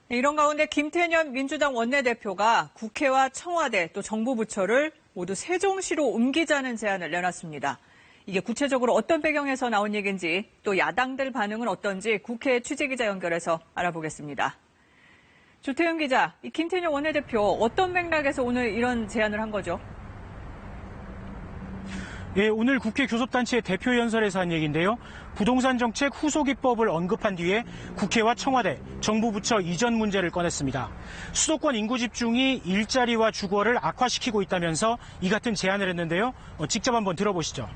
이런 가운데 김태년 민주당 원내대표가 국회와 청와대 또 정부 부처를 모두 세종시로 옮기자는 제안을 내놨습니다. 이게 구체적으로 어떤 배경에서 나온 얘기인지 또 야당들 반응은 어떤지 국회 취재기자 연결해서 알아보겠습니다. 조태윤 기자, 이 김태년 원내대표 어떤 맥락에서 오늘 이런 제안을 한 거죠? 예, 오늘 국회 교섭단체 대표연설에서 한 얘기인데요. 부동산 정책 후속 입법을 언급한 뒤에 국회와 청와대, 정부 부처 이전 문제를 꺼냈습니다. 수도권 인구 집중이 일자리와 주거를 악화시키고 있다면서 이 같은 제안을 했는데요. 직접 한번 들어보시죠.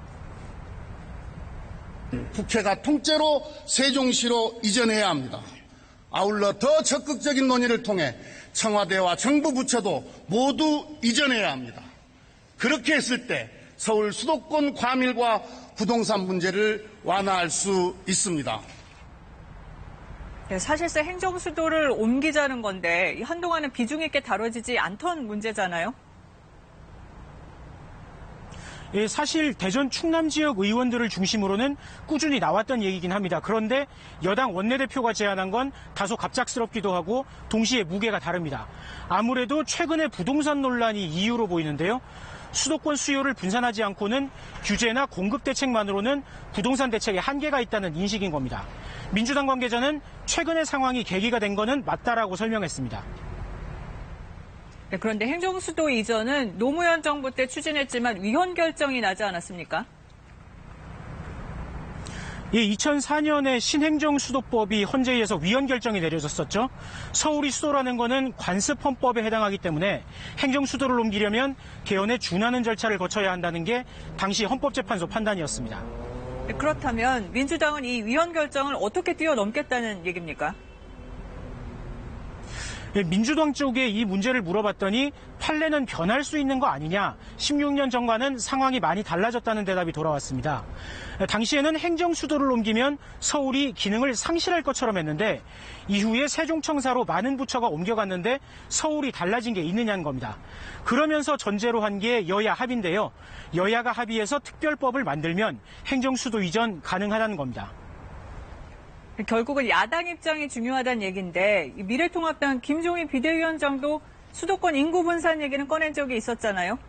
국회가 통째로 세종시로 이전해야 합니다. 아울러 더 적극적인 논의를 통해 청와대와 정부 부처도 모두 이전해야 합니다. 그렇게 했을 때 서울 수도권 과밀과 부동산 문제를 완화할 수 있습니다. 네, 사실상 행정수도를 옮기자는 건데 한동안은 비중 있게 다뤄지지 않던 문제잖아요. 예, 사실 대전 충남 지역 의원들을 중심으로는 꾸준히 나왔던 얘기긴 합니다. 그런데 여당 원내대표가 제안한 건 다소 갑작스럽기도 하고 동시에 무게가 다릅니다. 아무래도 최근의 부동산 논란이 이유로 보이는데요. 수도권 수요를 분산하지 않고는 규제나 공급 대책만으로는 부동산 대책에 한계가 있다는 인식인 겁니다. 민주당 관계자는 최근의 상황이 계기가 된 거는 맞다라고 설명했습니다. 네, 그런데 행정수도 이전은 노무현 정부 때 추진했지만 위헌 결정이 나지 않았습니까? 예, 2004년에 신행정수도법이 헌재에서 위헌 결정이 내려졌었죠. 서울이 수도라는 거는 관습헌법에 해당하기 때문에 행정수도를 옮기려면 개헌에 준하는 절차를 거쳐야 한다는 게 당시 헌법재판소 판단이었습니다. 네, 그렇다면 민주당은 이 위헌 결정을 어떻게 뛰어넘겠다는 얘기입니까? 민주당 쪽에 이 문제를 물어봤더니 판례는 변할 수 있는 거 아니냐, 16년 전과는 상황이 많이 달라졌다는 대답이 돌아왔습니다. 당시에는 행정수도를 옮기면 서울이 기능을 상실할 것처럼 했는데 이후에 세종청사로 많은 부처가 옮겨갔는데 서울이 달라진 게 있느냐는 겁니다. 그러면서 전제로 한 게 여야 합의인데요. 여야가 합의해서 특별법을 만들면 행정수도 이전 가능하다는 겁니다. 결국은 야당 입장이 중요하다는 얘기인데 미래통합당 김종인 비대위원장도 수도권 인구 분산 얘기는 꺼낸 적이 있었잖아요.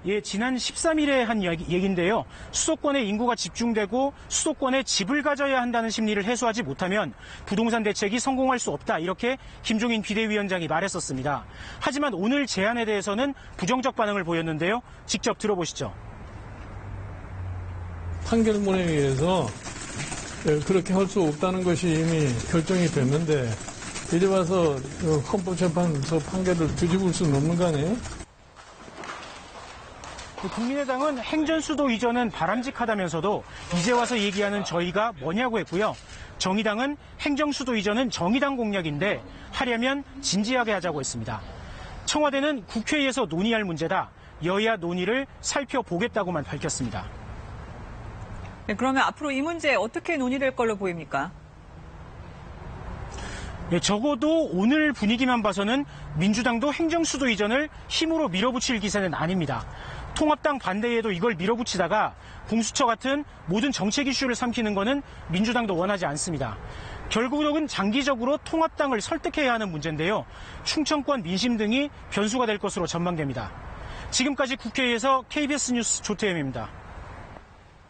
예, 지난 13일에 한 얘기인데요. 수도권에 인구가 집중되고 수도권에 집을 가져야 한다는 심리를 해소하지 못하면 부동산 대책이 성공할 수 없다. 이렇게 김종인 비대위원장이 말했었습니다. 하지만 오늘 제안에 대해서는 부정적 반응을 보였는데요. 직접 들어보시죠. 판결문에 의해서 그렇게 할 수 없다는 것이 이미 결정이 됐는데 이제 와서 헌법재판소 판결을 뒤집을 수는 없는 거 아니에요? 국민의당은 행정수도 이전은 바람직하다면서도 이제 와서 얘기하는 저희가 뭐냐고 했고요. 정의당은 행정수도 이전은 정의당 공약인데 하려면 진지하게 하자고 했습니다. 청와대는 국회에서 논의할 문제다. 여야 논의를 살펴보겠다고만 밝혔습니다. 네, 그러면 앞으로 이 문제 어떻게 논의될 걸로 보입니까? 네, 적어도 오늘 분위기만 봐서는 민주당도 행정수도 이전을 힘으로 밀어붙일 기세는 아닙니다. 통합당 반대에도 이걸 밀어붙이다가 공수처 같은 모든 정책 이슈를 삼키는 거는 민주당도 원하지 않습니다. 결국은 장기적으로 통합당을 설득해야 하는 문제인데요. 충청권 민심 등이 변수가 될 것으로 전망됩니다. 지금까지 국회에서 KBS 뉴스 조태현입니다.